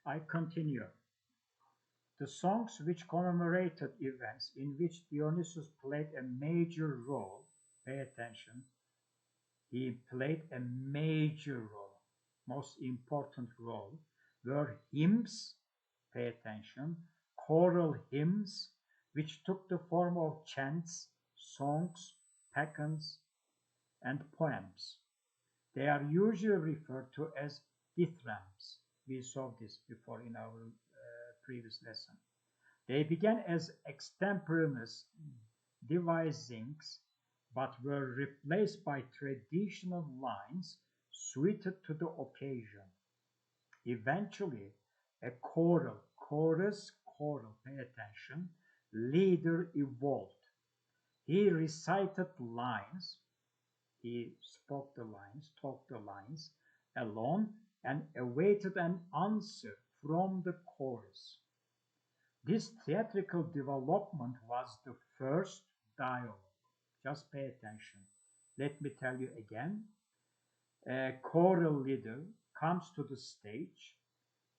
I continue. The songs which commemorated events in which Dionysus played a major role, pay attention, he played a major role, most important role, were hymns, pay attention, choral hymns, which took the form of chants, songs, paeans, and poems. They are usually referred to as dithyrambics. We saw this before in our previous lesson. They began as extemporaneous devisings but were replaced by traditional lines suited to the occasion. Eventually, a choral, pay attention, leader evolved. He recited lines, he spoke the lines, talked the lines alone, and awaited an answer from the chorus. This theatrical development was the first dialogue. Just pay attention. Let me tell you again. A choral leader comes to the stage.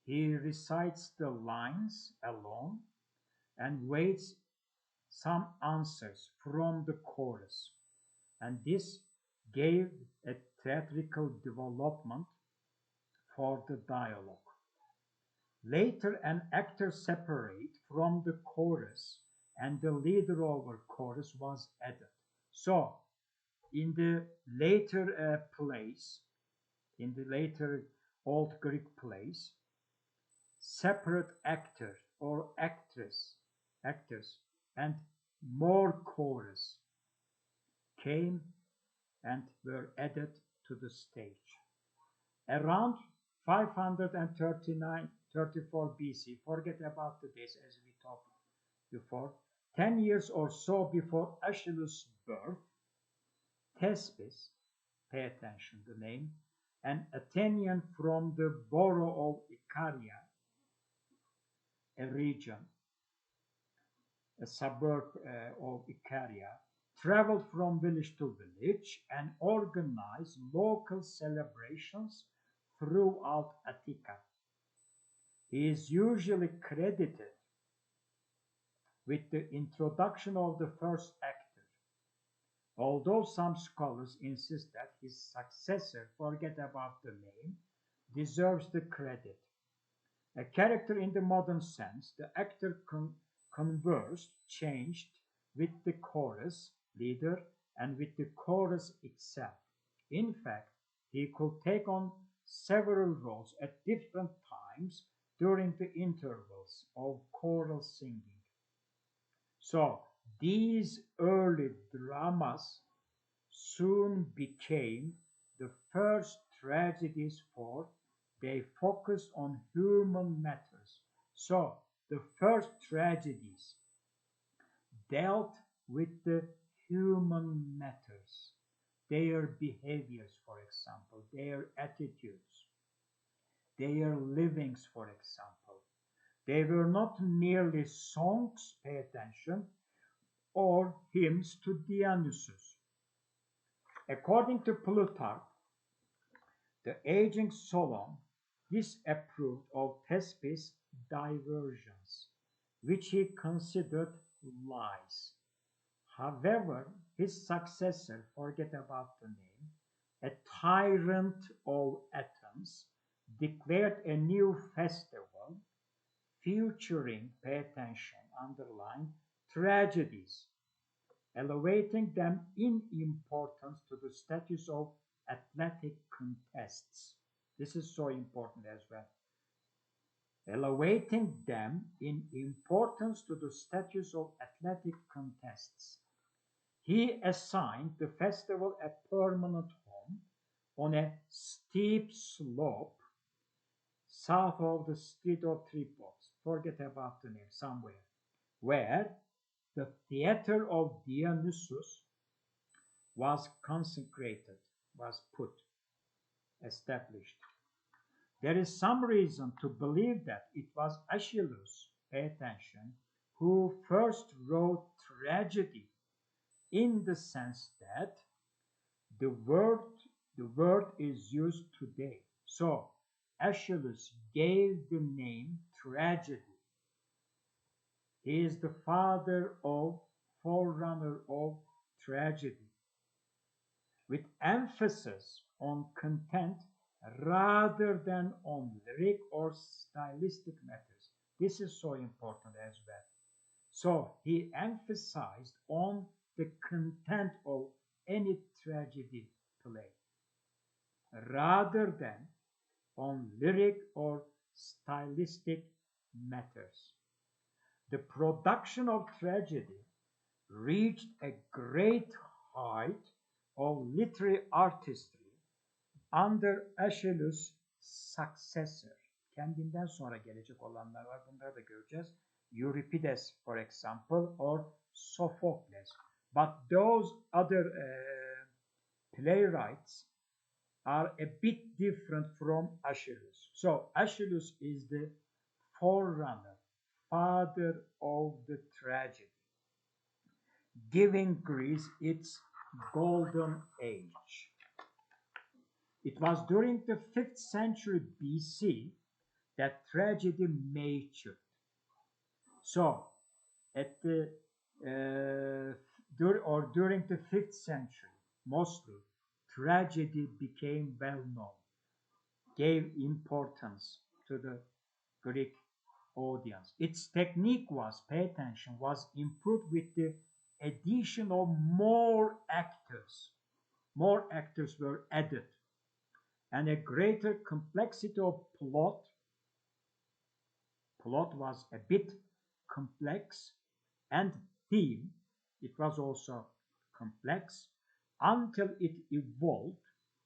He recites the lines alone and waits some answers from the chorus. And this gave a theatrical development for the dialogue. Later, an actor separate from the chorus and the leader over chorus was added. So, in the later plays, in the later Old Greek plays, separate actor or actors, and more chorus came and were added to the stage. Around 539-34 BC, forget about the days as we talked before, 10 years or so before Achilles' birth, Thespis, pay attention to the name, an Athenian from the borough of Icaria, a region, a suburb of Icaria, traveled from village to village and organized local celebrations throughout Attica. He is usually credited with the introduction of the first actor, although some scholars insist that his successor, forget about the name, deserves the credit. A character in the modern sense, the actor conversed, changed with the chorus leader and with the chorus itself. In fact, he could take on several roles at different times during the intervals of choral singing. So, these early dramas soon became the first tragedies for they focused on human matters. So, the first tragedies dealt with the human matters, their behaviors, for example, their attitudes, their livings, for example. They were not merely songs, pay attention, or hymns to Dionysus. According to Plutarch, the aging Solon disapproved of Thespis' diversions, which he considered lies. However, his successor, forget about the name, a tyrant of Athens, declared a new festival featuring, pay attention, underline, tragedies, elevating them in importance to the status of athletic contests. This is so important as well. Elevating them in importance to the status of athletic contests. He assigned the festival a permanent home on a steep slope south of the street of Tripos, forget about the name, somewhere, where the theater of Dionysus was consecrated, was put, established. There is some reason to believe that it was Achilles, pay attention, who first wrote tragedy in the sense that the word the word is used today. So Aeschylus gave the name tragedy. He is the forerunner of tragedy, with emphasis on content rather than on lyric or stylistic matters. This is so important as well. So he emphasized on the content of any tragedy play rather than on lyric or stylistic matters. The production of tragedy reached a great height of literary artistry under Aeschylus' successor. Kendinden sonra gelecek olanlar var. Bunları da göreceğiz. Euripides, for example, or Sophocles. But those other playwrights are a bit different from Aeschylus. So Aeschylus is the forerunner, father of the tragedy, giving Greece its golden age. It was during the 5th century BC that tragedy matured. So, at the during the 5th century, mostly, tragedy became well known, gave importance to the Greek audience. Its technique was, pay attention, was improved with the addition of more actors. More actors were added, and a greater complexity of plot. Plot was a bit complex, and theme, it was also complex, until it evolved,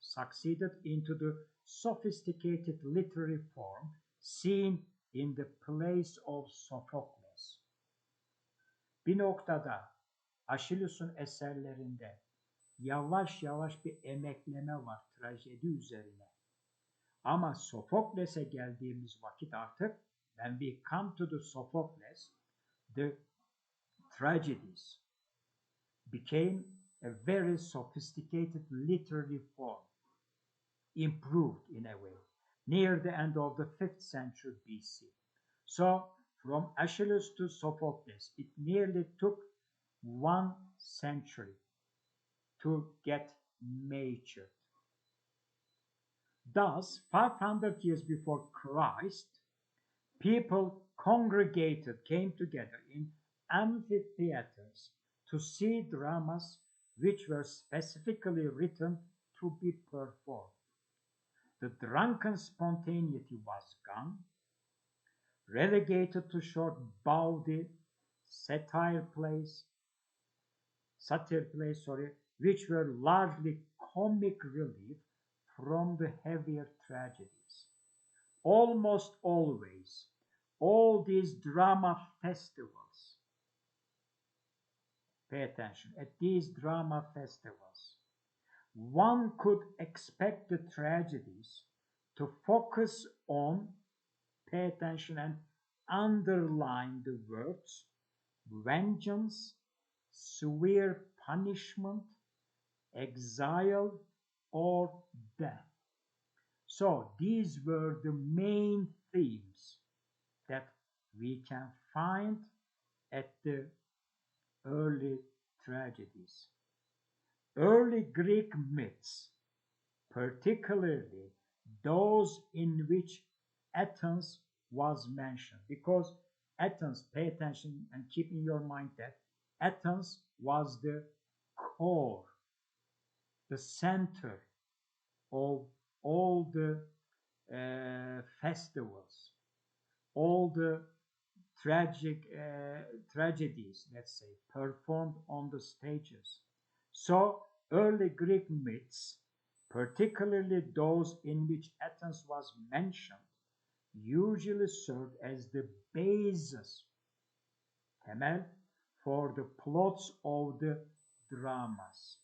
succeeded into the sophisticated literary form seen in the plays of Sophocles. Bir noktada Aeschylus'un eserlerinde yavaş yavaş bir emekleme var trajedi üzerine. Ama Sophokles'e geldiğimiz vakit artık, when we come to the Sophocles, the tragedies became a very sophisticated literary form, improved in a way, near the end of the 5th century BC. So, from Aeschylus to Sophocles, it nearly took 1 century to get matured. Thus, 500 years before Christ, people came together in amphitheaters to see dramas which were specifically written to be performed. The drunken spontaneity was gone, relegated to short bawdy satire plays, which were largely comic relief from the heavier tragedies. Almost always, all these drama festivals, pay attention, at these drama festivals, one could expect the tragedies to focus on, pay attention, and underline the words vengeance, severe punishment, exile, or death. So these were the main themes that we can find at the early tragedies. Early Greek myths, particularly those in which Athens was mentioned, because Athens, pay attention and keep in your mind that Athens was the core, the center of all the festivals, all the tragedies, let's say, performed on the stages. So early Greek myths, particularly those in which Athens was mentioned, usually served as the basis, temel, for the plots of the dramas.